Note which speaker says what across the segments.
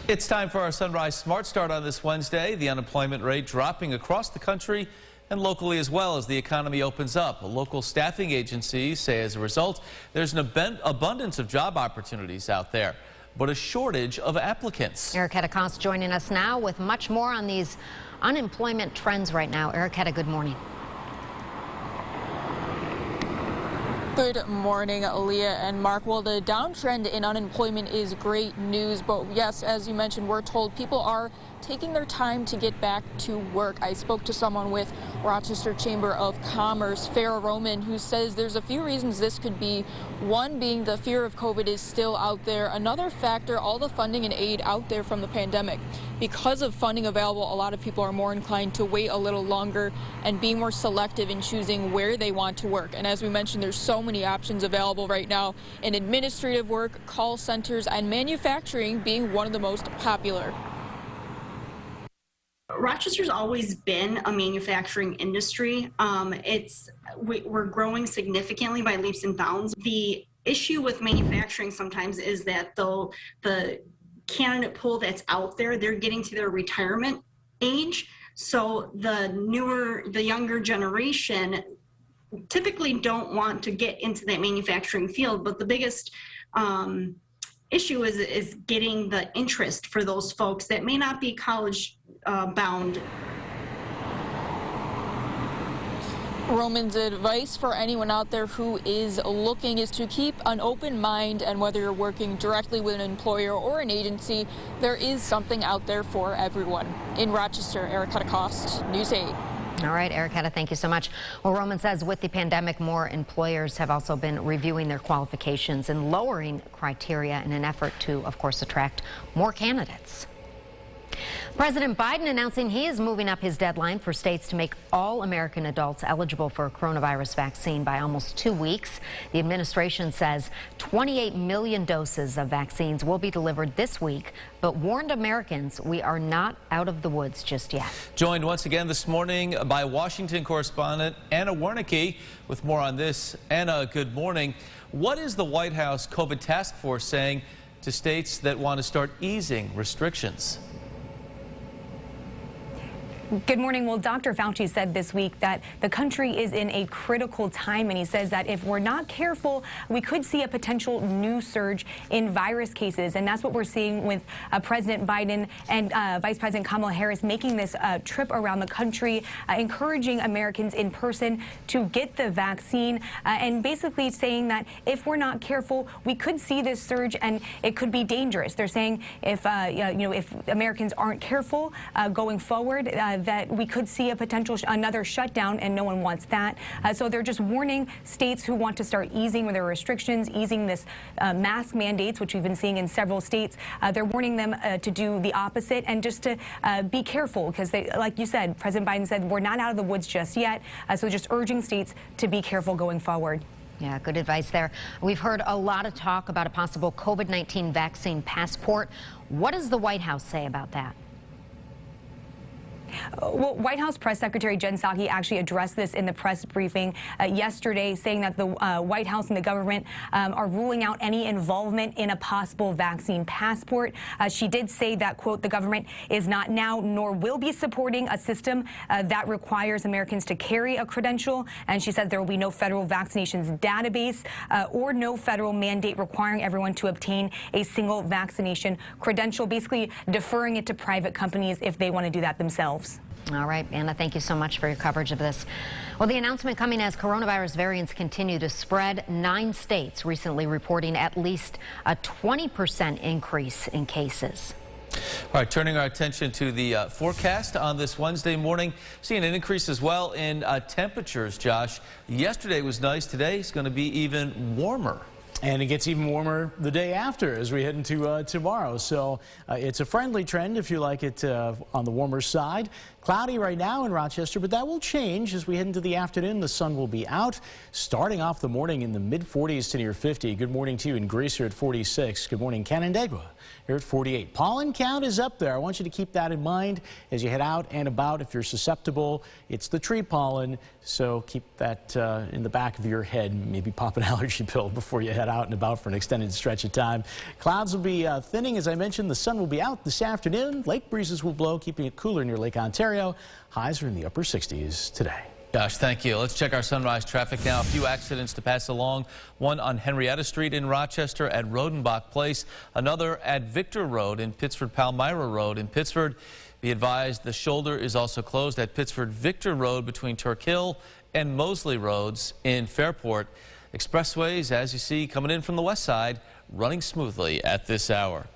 Speaker 1: It's time for our Sunrise Smart Start on this Wednesday. The unemployment rate dropping across the country and locally as well as the economy opens up. Local staffing agencies say as a result, there's an abundance of job opportunities out there, but a shortage of applicants.
Speaker 2: Erica Cost joining us now with much more on these unemployment trends right now. Erica, good morning.
Speaker 3: Good morning, Leah and Mark. Well, the downtrend in unemployment is great news, but yes, as you mentioned, we're told people are taking their time to get back to work. I spoke to someone with Rochester Chamber of Commerce, Farrah Roman, who says there's a few reasons this could be. One being the fear of COVID is still out there. Another factor, all the funding and aid out there from the pandemic. Because of funding available, a lot of people are more inclined to wait a little longer and be more selective in choosing where they want to work. And as we mentioned, there's so many options available right now in administrative work, call centers, and manufacturing being one of the most popular.
Speaker 4: Rochester's always been a manufacturing industry. We're growing significantly by leaps and bounds. The issue with manufacturing sometimes is that the candidate pool that's out there, they're getting to their retirement age. So the younger generation typically don't want to get into that manufacturing field. But the biggest issue is getting the interest for those folks that may not be college bound.
Speaker 3: Roman's advice for anyone out there who is looking is to keep an open mind, and whether you're working directly with an employer or an agency, there is something out there for everyone. In Rochester, Erica Cost, News 8.
Speaker 2: All right, Erica, thank you so much. Well, Roman says with the pandemic, more employers have also been reviewing their qualifications and lowering criteria in an effort to, of course, attract more candidates. President Biden announcing he is moving up his deadline for states to make all American adults eligible for a coronavirus vaccine by almost 2 weeks. The administration says 28 million doses of vaccines will be delivered this week, but warned Americans we are not out of the woods just yet.
Speaker 1: Joined once again this morning by Washington correspondent Anna Warnicki with more on this. Anna, good morning. What is the White House COVID task force saying to states that want to start easing restrictions?
Speaker 5: Good morning. Well, Dr. Fauci said this week that the country is in a critical time, and he says that if we're not careful, we could see a potential new surge in virus cases. And that's what we're seeing with President Biden and Vice President Kamala Harris making this trip around the country, encouraging Americans in person to get the vaccine, and basically saying that if we're not careful, we could see this surge and it could be dangerous. They're saying if if Americans aren't careful going forward, that we could see a potential another shutdown, and no one wants that. So they're just warning states who want to start easing their restrictions, easing this mask mandates, which we've been seeing in several states. They're warning them to do the opposite and just to be careful, because they, like you said, President Biden said we're not out of the woods just yet. So just urging states to be careful going forward.
Speaker 2: Yeah, good advice there. We've heard a lot of talk about a possible COVID-19 vaccine passport. What does the White House say about that?
Speaker 5: Well, White House Press Secretary Jen Psaki actually addressed this in the press briefing yesterday, saying that the White House and the government are ruling out any involvement in a possible vaccine passport. She did say that, quote, the government is not now nor will be supporting a system that requires Americans to carry a credential. And she said there will be no federal vaccinations database or no federal mandate requiring everyone to obtain a single vaccination credential, basically deferring it to private companies if they want to do that themselves.
Speaker 2: All right, Anna, thank you so much for your coverage of this. Well, the announcement coming as coronavirus variants continue to spread. 9 states recently reporting at least a 20% increase in cases.
Speaker 1: All right, turning our attention to the forecast on this Wednesday morning. Seeing an increase as well in temperatures, Josh. Yesterday was nice. Today is going to be even warmer.
Speaker 6: And it gets even warmer the day after as we head into tomorrow. So it's a friendly trend if you like it on the warmer side. Cloudy right now in Rochester, but that will change as we head into the afternoon. The sun will be out, starting off the morning in the mid-40s to near 50. Good morning to you in Greece here at 46. Good morning, Canandaigua here at 48. Pollen count is up there. I want you to keep that in mind as you head out and about. If you're susceptible, it's the tree pollen, so keep that in the back of your head. Maybe pop an allergy pill before you head out and about for an extended stretch of time. Clouds will be thinning, as I mentioned. The sun will be out this afternoon. Lake breezes will blow, keeping it cooler near Lake Ontario. Highs are in the upper 60s today.
Speaker 1: Josh, thank you. Let's check our sunrise traffic now. A few accidents to pass along. One on Henrietta Street in Rochester at Rodenbach Place. Another at Victor Road in Pittsford, Palmyra Road in Pittsford. Be advised the shoulder is also closed at Pittsford Victor Road between Turk Hill and Mosley Roads in Fairport. Expressways, as you see, coming in from the west side, running smoothly at this hour.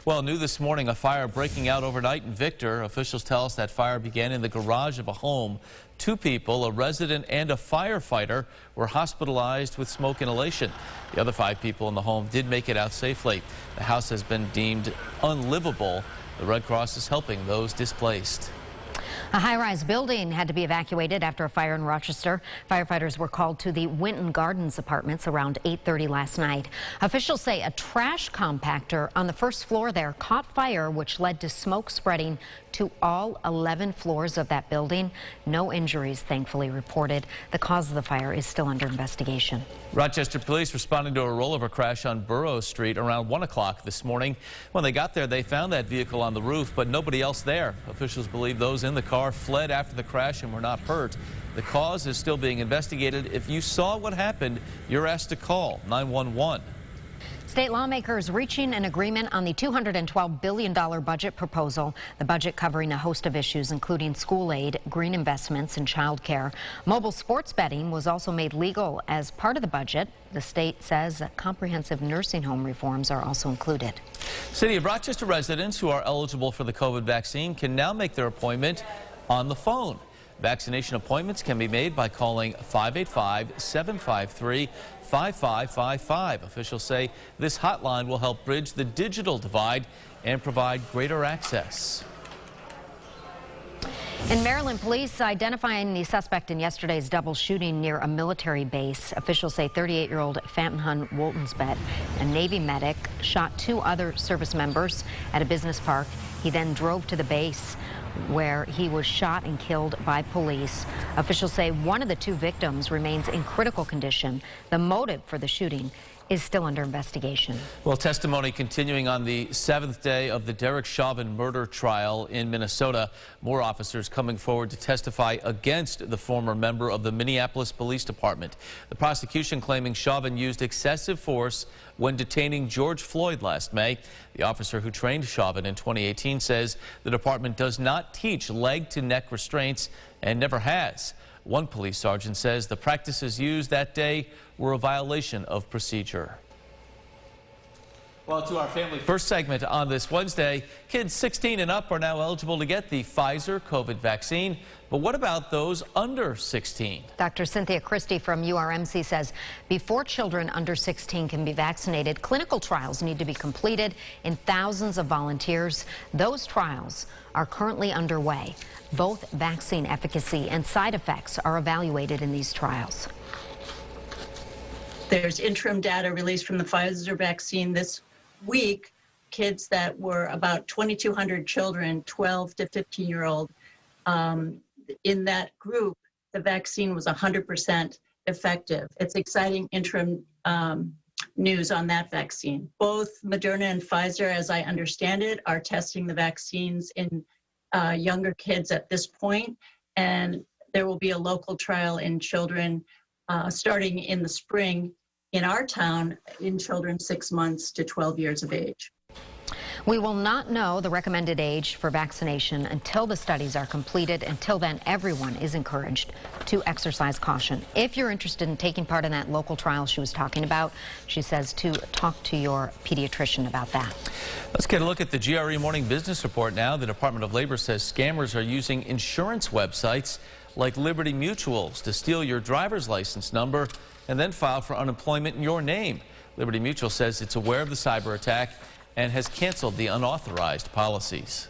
Speaker 1: Well, new this morning, a fire breaking out overnight in Victor. Officials tell us that fire began in the garage of a home. 2 people, a resident and a firefighter, were hospitalized with smoke inhalation. The other 5 people in the home did make it out safely. The house has been deemed unlivable. The Red Cross is helping those displaced.
Speaker 2: A high-rise building had to be evacuated after a fire in Rochester. Firefighters were called to the Winton Gardens apartments around 8:30 last night. Officials say a trash compactor on the first floor there caught fire, which led to smoke spreading to all 11 floors of that building. No injuries, thankfully, reported. The cause of the fire is still under investigation.
Speaker 1: Rochester police responding to a rollover crash on Burroughs Street around 1 o'clock this morning. When they got there, they found that vehicle on the roof, but nobody else there. Officials believe those in the car fled after the crash and were not hurt. The cause is still being investigated. If you saw what happened, you're asked to call 911.
Speaker 2: State lawmakers reaching an agreement on the $212 billion budget proposal. The budget covering a host of issues, including school aid, green investments, and child care. Mobile sports betting was also made legal as part of the budget. The state says that comprehensive nursing home reforms are also included.
Speaker 1: City of Rochester residents who are eligible for the COVID vaccine can now make their appointment on the phone. Vaccination appointments can be made by calling 585-753-5555. Officials say this hotline will help bridge the digital divide and provide greater access.
Speaker 2: In Maryland, police identifying the suspect in yesterday's double shooting near a military base. Officials say 38-year-old Fanton Woltensbet, a Navy medic, shot 2 other service members at a business park. He then drove to the base where he was shot and killed by police. Officials say one of the 2 victims remains in critical condition. The motive for the shooting is still under investigation.
Speaker 1: Well, testimony continuing on the 7th day of the Derek Chauvin murder trial in Minnesota. More officers coming forward to testify against the former member of the Minneapolis Police Department. The prosecution claiming Chauvin used excessive force when detaining George Floyd last May. The officer who trained Chauvin in 2018 says the department does not teach leg-to-neck restraints and never has. One police sergeant says the practices used that day were a violation of procedure. Well, to our Family First segment on this Wednesday, kids 16 and up are now eligible to get the Pfizer COVID vaccine. But what about those under 16?
Speaker 2: Dr. Cynthia Christie from URMC says before children under 16 can be vaccinated, clinical trials need to be completed in thousands of volunteers. Those trials are currently underway. Both vaccine efficacy and side effects are evaluated in these trials.
Speaker 7: There's interim data released from the Pfizer vaccine this week. Kids that were about 2,200 children, 12 to 15-year-old. In that group, the vaccine was 100% effective. It's exciting interim news on that vaccine. Both Moderna and Pfizer, as I understand it, are testing the vaccines in younger kids at this point, and there will be a local trial in children starting in the spring in our town in children 6 months to 12 years of age.
Speaker 2: We will not know the recommended age for vaccination until the studies are completed. Until then, everyone is encouraged to exercise caution. If you're interested in taking part in that local trial she was talking about, she says to talk to your pediatrician about that.
Speaker 1: Let's get a look at the GRE Morning Business Report now. The Department of Labor says scammers are using insurance websites like Liberty Mutual's to steal your driver's license number and then file for unemployment in your name. Liberty Mutual says it's aware of the cyber attack and has canceled the unauthorized policies.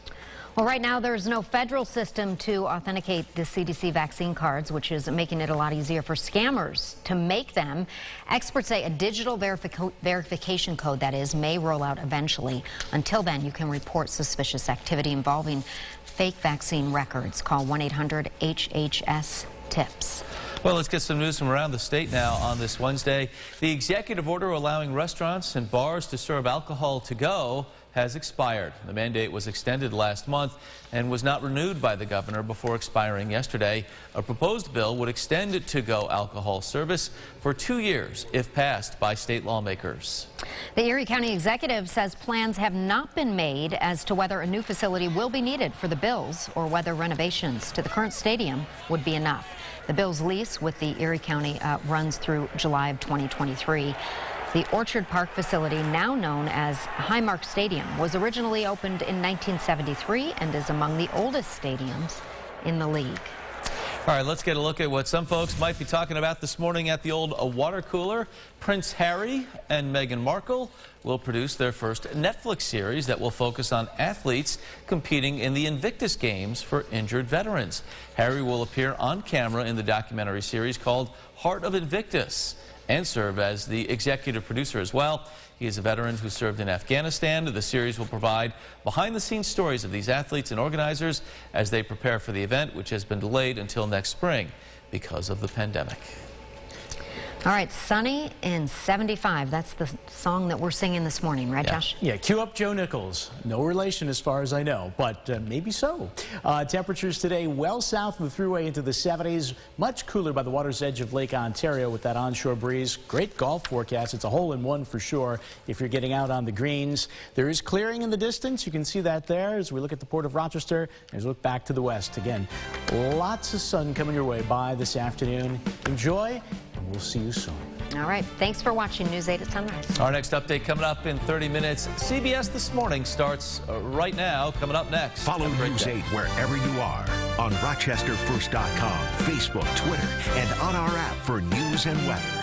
Speaker 2: Well, right now there's no federal system to authenticate the CDC vaccine cards, which is making it a lot easier for scammers to make them. Experts say a digital verification code, that is, may roll out eventually. Until then, you can report suspicious activity involving fake vaccine records. Call 1-800-HHS-TIPS.
Speaker 1: Well, let's get some news from around the state now on this Wednesday. The executive order allowing restaurants and bars to serve alcohol to go has expired. The mandate was extended last month and was not renewed by the governor before expiring yesterday. A proposed bill would extend to-go alcohol service for 2 years if passed by state lawmakers.
Speaker 2: The Erie County executive says plans have not been made as to whether a new facility will be needed for the Bills or whether renovations to the current stadium would be enough. The Bills lease with the Erie County runs through July of 2023. The Orchard Park facility, now known as Highmark Stadium, was originally opened in 1973 and is among the oldest stadiums in the league.
Speaker 1: All right, let's get a look at what some folks might be talking about this morning at the old water cooler. Prince Harry and Meghan Markle will produce their first Netflix series that will focus on athletes competing in the Invictus Games for injured veterans. Harry will appear on camera in the documentary series called Heart of Invictus and serve as the executive producer as well. He is a veteran who served in Afghanistan. The series will provide behind-the-scenes stories of these athletes and organizers as they prepare for the event, which has been delayed until next spring because of the pandemic.
Speaker 2: All right, sunny and 75. That's the song that we're singing this morning, right, Josh?
Speaker 6: Yeah, cue up Joe Nichols. No relation as far as I know, but maybe so. Temperatures today well south of the thruway into the 70s. Much cooler by the water's edge of Lake Ontario with that onshore breeze. Great golf forecast. It's a hole-in-one for sure if you're getting out on the greens. There is clearing in the distance. You can see that there as we look at the Port of Rochester. As we look back to the west. Again, lots of sun coming your way by this afternoon. Enjoy. We'll see you soon.
Speaker 2: All right. Thanks for watching News 8 at Sunrise.
Speaker 1: Our next update coming up in 30 minutes. CBS This Morning starts right now. Coming up next.
Speaker 8: Follow News 8 wherever you are on RochesterFirst.com, Facebook, Twitter, and on our app for news and weather.